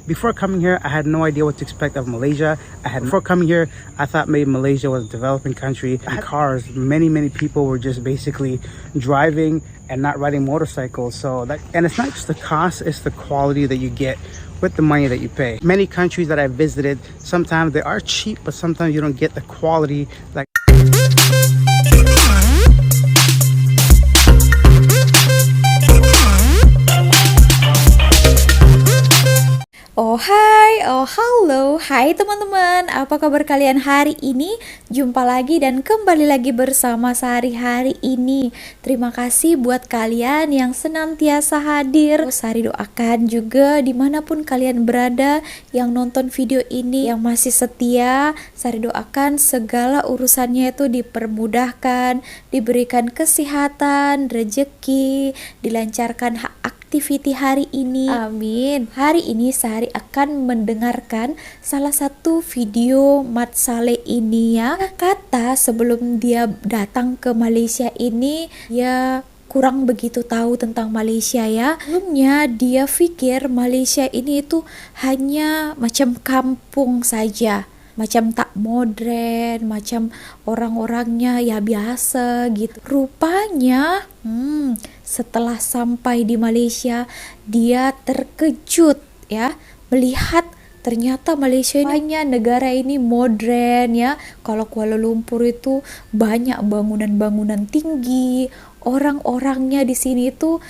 Before coming here, I had no idea what to expect of Malaysia. Before coming here, I thought maybe Malaysia was a developing country. Cars, many people were just basically driving and not riding motorcycles. And it's not just the cost, it's the quality that you get with the money that you pay. Many countries that I visited, sometimes they are cheap, but sometimes you don't get the quality like Oh hai, oh halo, hai teman-teman, apa kabar kalian hari ini? Jumpa lagi dan kembali lagi bersama Sari hari ini. Terima kasih buat kalian yang senantiasa hadir. Sari doakan juga dimanapun kalian berada yang nonton video ini, yang masih setia. Sari doakan segala urusannya itu dipermudahkan, diberikan kesehatan, rezeki, dilancarkan aktiviti hari ini. Amin. Hari ini Sari akan mendengarkan salah satu video Mat Saleh ini ya. Kata sebelum dia datang ke Malaysia ini, dia kurang begitu tahu tentang Malaysia ya. Sebelumnya dia pikir Malaysia ini itu hanya macam kampung saja, macam tak modern, macam orang-orangnya ya biasa gitu. Rupanya setelah sampai di Malaysia, dia terkejut ya melihat ternyata Malaysia ini negara ini modern ya. Kalau Kuala Lumpur itu banyak bangunan-bangunan tinggi, orang-orangnya di sini itu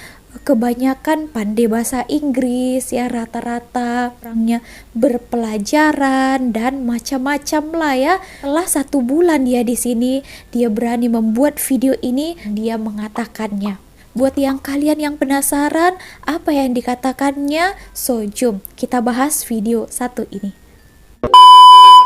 kebanyakan pandai bahasa Inggris ya, rata-rata orangnya berpelajaran dan macam-macam lah ya. Setelah 1 bulan dia di sini, dia berani membuat video ini, dia mengatakannya. Buat yang kalian yang penasaran apa yang dikatakannya, so jom kita bahas video satu ini.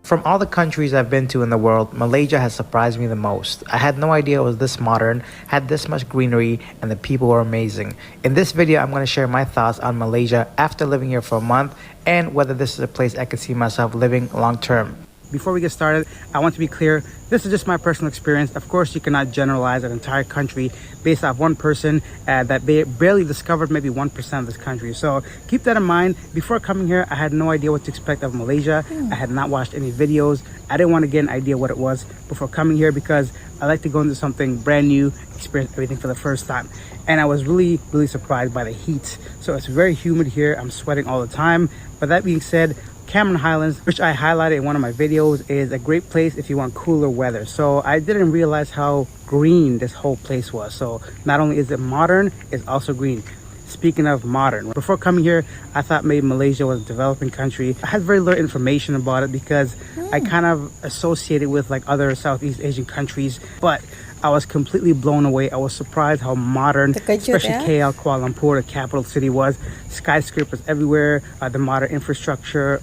From all the countries I've been to in the world, Malaysia has surprised me the most. I had no idea it was this modern, had this much greenery, and the people were amazing. In this video, I'm going to share my thoughts on Malaysia after living here for a month and whether this is a place I could see myself living long term. Before we get started, I want to be clear, this is just my personal experience. Of course, you cannot generalize an entire country based off one person that barely discovered maybe 1% of this country. So keep that in mind. Before coming here, I had no idea what to expect of Malaysia. I had not watched any videos. I didn't want to get an idea what it was before coming here because I like to go into something brand new, experience everything for the first time. And I was really surprised by the heat. So it's very humid here. I'm sweating all the time. But that being said, Cameron Highlands, which I highlighted in one of my videos, is a great place if you want cooler weather. So I didn't realize how green this whole place was. So not only is it modern, it's also green. Speaking of modern, before coming here, I thought maybe Malaysia was a developing country. I had very little information about it because I kind of associated with like other Southeast Asian countries, but I was completely blown away. I was surprised how modern, especially KL, Kuala Lumpur, the capital city was. Skyscrapers everywhere, the modern infrastructure,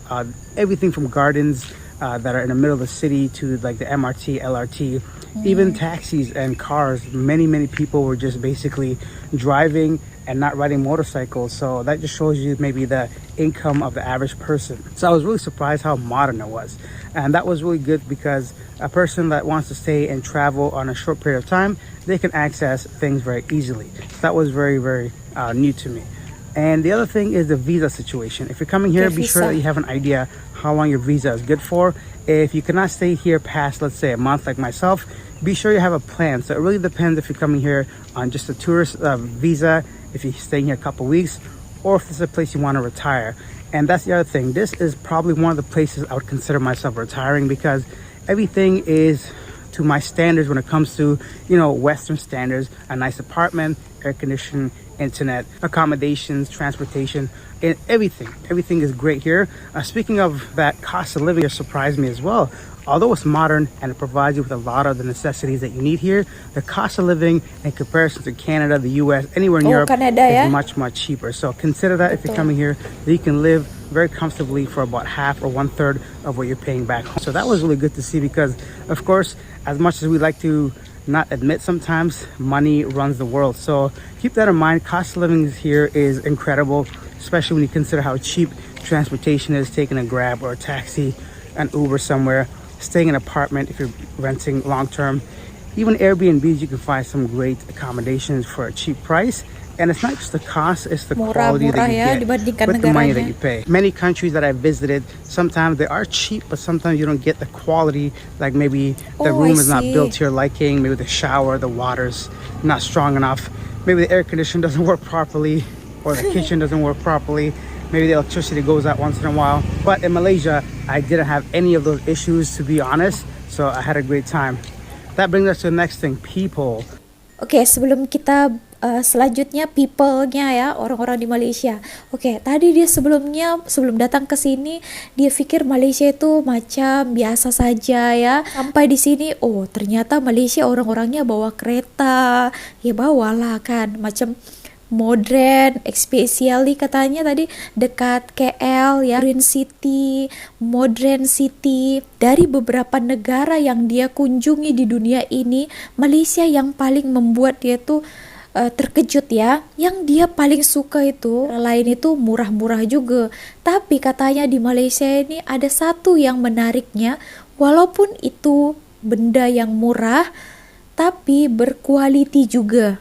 everything from gardens that are in the middle of the city to like the MRT, LRT, even taxis and cars. Many people were just basically driving and not riding motorcycles. So that just shows you maybe the income of the average person. So I was really surprised how modern it was. And that was really good because a person that wants to stay and travel on a short period of time, they can access things very easily. So that was very new to me. And the other thing is the visa situation. If you're coming here, be sure that you have an idea how long your visa is good for. If you cannot stay here past, let's say, a month like myself, be sure you have a plan. So it really depends if you're coming here on just a tourist visa, if you're staying here a couple weeks, or if this is a place you want to retire. And that's the other thing. This is probably one of the places I would consider myself retiring because everything is to my standards when it comes to, you know, Western standards. A nice apartment, air conditioning, internet, accommodations, transportation, and everything is great here. Speaking of that, cost of living surprised me as well. Although it's modern and it provides you with a lot of the necessities that you need here, the cost of living in comparison to Canada, the US, anywhere in Europe is much cheaper. So consider that if you're coming here, that you can live very comfortably for about half or 1/3 of what you're paying back home. So that was really good to see because, of course, as much as we like to not admit sometimes, money runs the world. So keep that in mind. Cost of living here is incredible, especially when you consider how cheap transportation is, taking a Grab or a taxi, an Uber somewhere, staying in an apartment if you're renting long term. Even Airbnbs, you can find some great accommodations for a cheap price. And it's not just the cost, it's the quality that Murah-murah you ya get dibandingkan with the money that negaranya. you pay. Many countries that I visited, sometimes they are cheap, but sometimes you don't get the quality. Like maybe the Oh, I room is not built see. to your liking, maybe the shower, the water's not strong enough, maybe the air condition doesn't work properly, or the kitchen doesn't work properly. Maybe the electricity goes out once in a while. But in Malaysia, I didn't have any of those issues, to be honest. So I had a great time. That brings us to the next thing, people. Oke, sebelum kita selanjutnya people-nya ya, orang-orang di Malaysia. Oke, tadi dia sebelum datang ke sini dia pikir Malaysia itu macam biasa saja ya. Sampai di sini, oh ternyata Malaysia orang-orangnya bawa kereta. Ya bawalah kan, macam modern, especially katanya tadi dekat KL ya, Green City, Modern City. Dari beberapa negara yang dia kunjungi di dunia ini, Malaysia yang paling membuat dia tuh terkejut ya. Yang dia paling suka itu, lain itu murah-murah juga. Tapi katanya di Malaysia ini ada satu yang menariknya, walaupun itu benda yang murah, tapi berkualiti juga.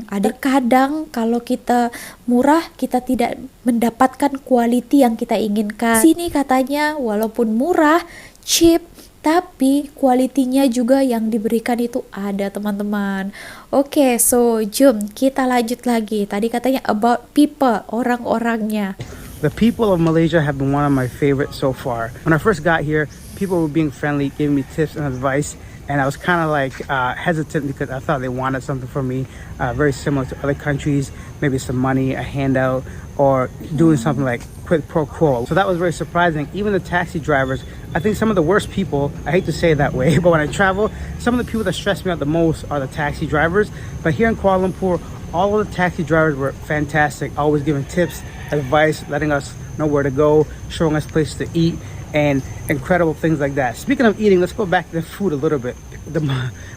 Ada kadang kalau kita murah kita tidak mendapatkan quality yang kita inginkan. Sini katanya walaupun murah, cheap, tapi kualitinya juga yang diberikan itu ada teman-teman. Oke, so jom kita lanjut lagi. Tadi katanya about people, orang-orangnya. The people of Malaysia have been one of my favorites so far. When I first got here, people were being friendly, giving me tips and advice. And I was kind of like hesitant because I thought they wanted something from me, very similar to other countries, maybe some money, a handout, or doing something like quid pro quo. So that was very surprising. Even the taxi drivers, I think some of the worst people, I hate to say it that way, but when I travel, some of the people that stress me out the most are the taxi drivers. But here in Kuala Lumpur, all of the taxi drivers were fantastic, always giving tips, advice, letting us know where to go, showing us places to eat, and incredible things like that. Speaking of eating, let's go back to the food a little bit. The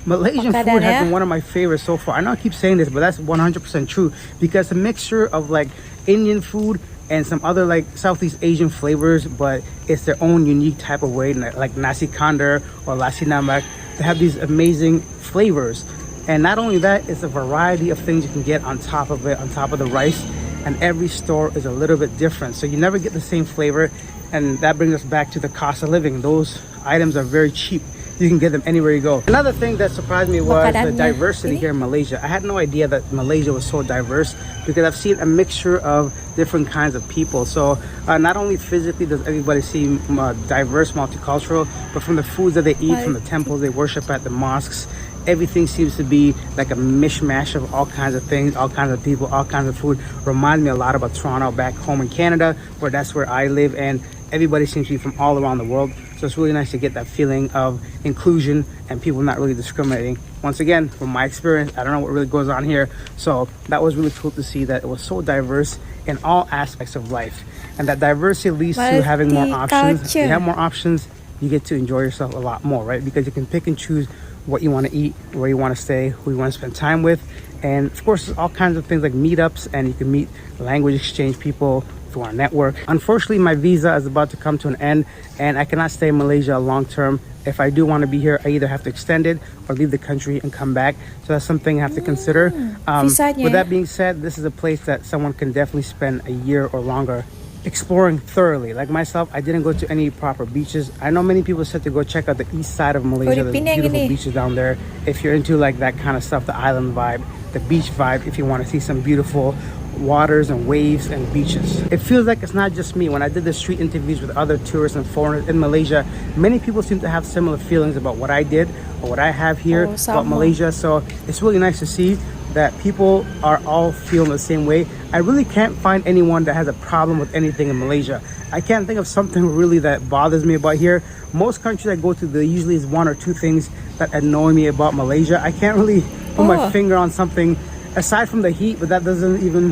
Malaysian food has been one of my favorites so far. I know I keep saying this, but that's 100% true, because a mixture of like Indian food and some other like Southeast Asian flavors, but it's their own unique type of way, like nasi kandar or nasi namak. They have these amazing flavors. And not only that, it's a variety of things you can get on top of it, on top of the rice. And every store is a little bit different, so you never get the same flavor. And that brings us back to the cost of living. Those items are very cheap. You can get them anywhere you go. Another thing that surprised me was the diversity here in Malaysia. I had no idea that Malaysia was so diverse, because I've seen a mixture of different kinds of people. So not only physically does everybody seem diverse, multicultural, but from the foods that they eat, from the temples they worship at, the mosques, everything seems to be like a mishmash of all kinds of things, all kinds of people, all kinds of food. Reminds me a lot about Toronto back home in Canada, where that's where I live, and everybody seems to be from all around the world. So it's really nice to get that feeling of inclusion and people not really discriminating. Once again, from my experience, I don't know what really goes on here. So that was really cool to see that it was so diverse in all aspects of life. And that diversity leads to having more options. If you have more options, you get to enjoy yourself a lot more, right? Because you can pick and choose what you want to eat, where you want to stay, who you want to spend time with. And of course, there's all kinds of things like meetups, and you can meet language exchange people through our network. Unfortunately, my visa is about to come to an end, and I cannot stay in Malaysia long term. If I do want to be here, I either have to extend it or leave the country and come back. So that's something I have to consider. With that being said, this is a place that someone can definitely spend a year or longer exploring thoroughly. Like myself, I didn't go to any proper beaches. I know many people said to go check out the east side of Malaysia. There's beautiful beaches down there. If you're into like that kind of stuff, the island vibe, the beach vibe, if you want to see some beautiful waters and waves and beaches. It feels like it's not just me. When I did the street interviews with other tourists and foreigners in Malaysia, many people seem to have similar feelings about what I did or what I have here about Malaysia. So it's really nice to see that people are all feeling the same way. I really can't find anyone that has a problem with anything in Malaysia. I can't think of something really that bothers me about here. Most countries I go to, there usually is one or two things that annoy me about Malaysia. I can't really put my finger on something aside from the heat, but that doesn't even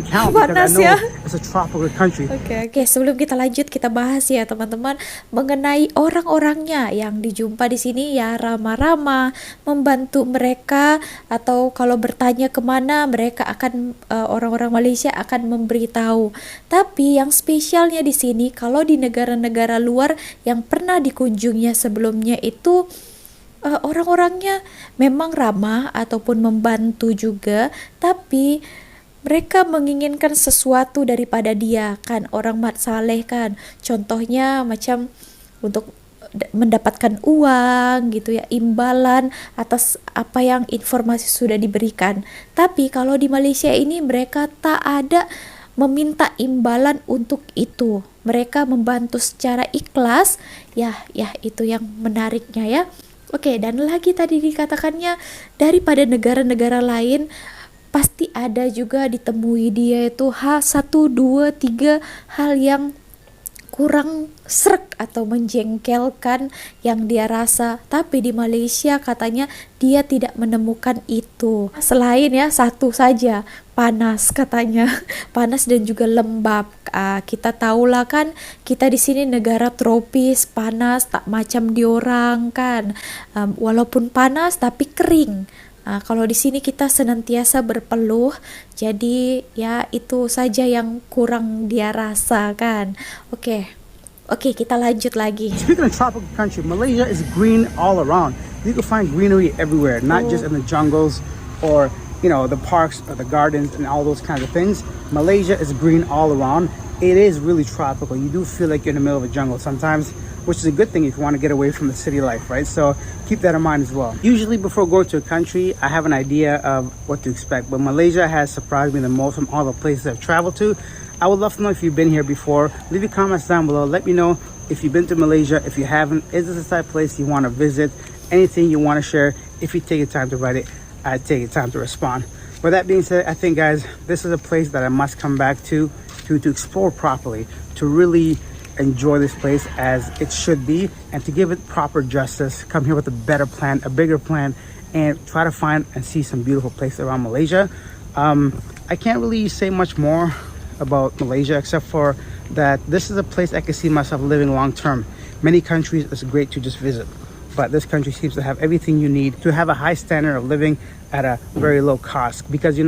count, because I know it's a tropical country. Oke, sebelum kita lanjut, kita bahas ya teman-teman mengenai orang-orangnya yang dijumpa di sini, ya ramah-ramah, membantu mereka, atau kalau bertanya kemana mereka akan orang-orang Malaysia akan memberitahu. Tapi yang spesialnya di sini, kalau di negara-negara luar yang pernah dikunjunginya sebelumnya itu orang-orangnya memang ramah ataupun membantu juga, tapi mereka menginginkan sesuatu daripada dia kan, orang mat saleh kan. Contohnya macam untuk mendapatkan uang gitu ya, imbalan atas apa yang informasi sudah diberikan. Tapi kalau di Malaysia ini mereka tak ada meminta imbalan untuk itu. Mereka membantu secara ikhlas. Ya itu yang menariknya ya. Oke, dan lagi tadi dikatakannya daripada negara-negara lain pasti ada juga ditemui dia itu hal 1, 2, 3 hal yang kurang srek atau menjengkelkan yang dia rasa, tapi di Malaysia katanya dia tidak menemukan itu. Selain ya satu saja, panas katanya. Panas dan juga lembab. Kita tahulah kan, kita di sini negara tropis, panas tak macam diorang kan. Walaupun panas tapi kering. Kalau di sini kita senantiasa berpeluh, jadi ya itu saja yang kurang dia rasakan. Oke, kita lanjut lagi. Speaking of tropical country, Malaysia is green all around. You can find greenery everywhere, not just in the jungles or the parks or the gardens and all those kinds of things. Malaysia is green all around. It is really tropical. You do feel like you're in the middle of a jungle sometimes, which is a good thing if you want to get away from the city life, right? So keep that in mind as well. Usually before going to a country, I have an idea of what to expect, but Malaysia has surprised me the most from all the places I've traveled to. I would love to know if you've been here before. Leave your comments down below. Let me know if you've been to Malaysia. If you haven't, is this the type of place you want to visit? Anything you want to share? If you take your time to write it, I'd take your time to respond. With that being said, I think, guys, this is a place that I must come back to explore properly, to really enjoy this place as it should be, and to give it proper justice. Come here with a better plan, a bigger plan, and try to find and see some beautiful places around Malaysia. I can't really say much more about Malaysia except for that this is a place I can see myself living long term. Many countries it's great to just visit, but this country seems to have everything you need to have a high standard of living at a very low cost, because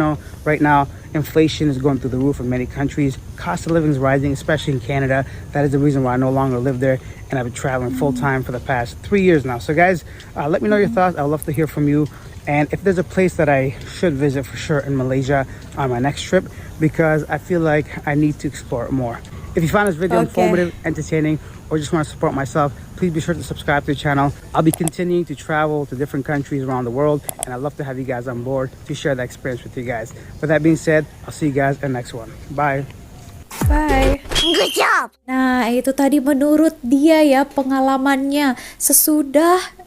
right now inflation is going through the roof in many countries. Cost of living is rising, especially in Canada. That is the reason why I no longer live there, and I've been traveling full-time for the past 3 years now. So guys, let me know your thoughts. I'd love to hear from you, and if there's a place that I should visit for sure in Malaysia on my next trip, because I feel like I need to explore it more. If you found this video informative, entertaining, or just want to support myself, please be sure to subscribe to the channel. I'll be continuing to travel to different countries around the world, and I'd love to have you guys on board to share that experience with you guys. With that being said, I'll see you guys in the next one. Bye. Bye. Good job. Nah, itu tadi menurut dia ya pengalamannya sesudah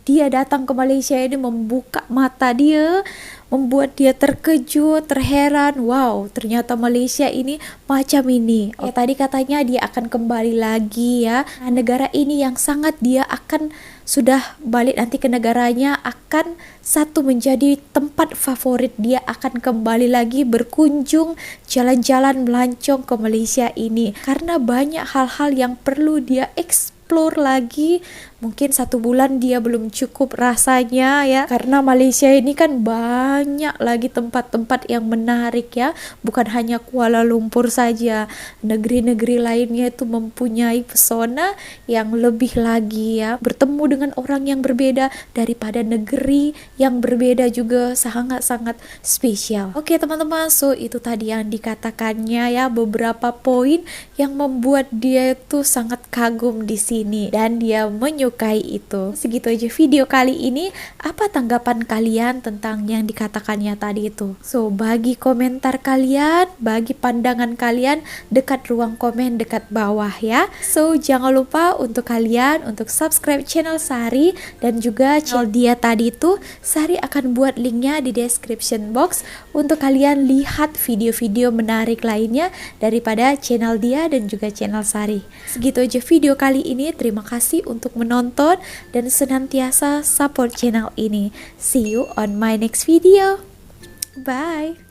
dia datang ke Malaysia ini membuka mata dia, membuat dia terkejut, terheran. Wow, ternyata Malaysia ini macam ini. Tadi katanya dia akan kembali lagi ya. Nah, negara ini yang sangat dia akan sudah balik nanti ke negaranya, akan satu menjadi tempat favorit dia, akan kembali lagi berkunjung, jalan-jalan melancong ke Malaysia ini karena banyak hal-hal yang perlu dia explore lagi. Mungkin 1 bulan dia belum cukup rasanya ya, karena Malaysia ini kan banyak lagi tempat-tempat yang menarik ya, bukan hanya Kuala Lumpur saja, negeri-negeri lainnya itu mempunyai pesona yang lebih lagi ya, bertemu dengan orang yang berbeda daripada negeri yang berbeda juga sangat-sangat spesial. Oke teman-teman, so itu tadi yang dikatakannya ya, beberapa poin yang membuat dia itu sangat kagum di sini dan dia menyukai itu. Segitu aja video kali ini. Apa tanggapan kalian tentang yang dikatakannya tadi itu? So, bagi komentar kalian, bagi pandangan kalian dekat ruang komen dekat bawah ya. So, jangan lupa untuk kalian untuk subscribe channel Sari dan juga channel dia tadi itu. Sari akan buat linknya di description box untuk kalian lihat video-video menarik lainnya daripada channel dia dan juga channel Sari. Segitu aja video kali ini. Terima kasih untuk menonton dan senantiasa support channel ini. See you on my next video. Bye.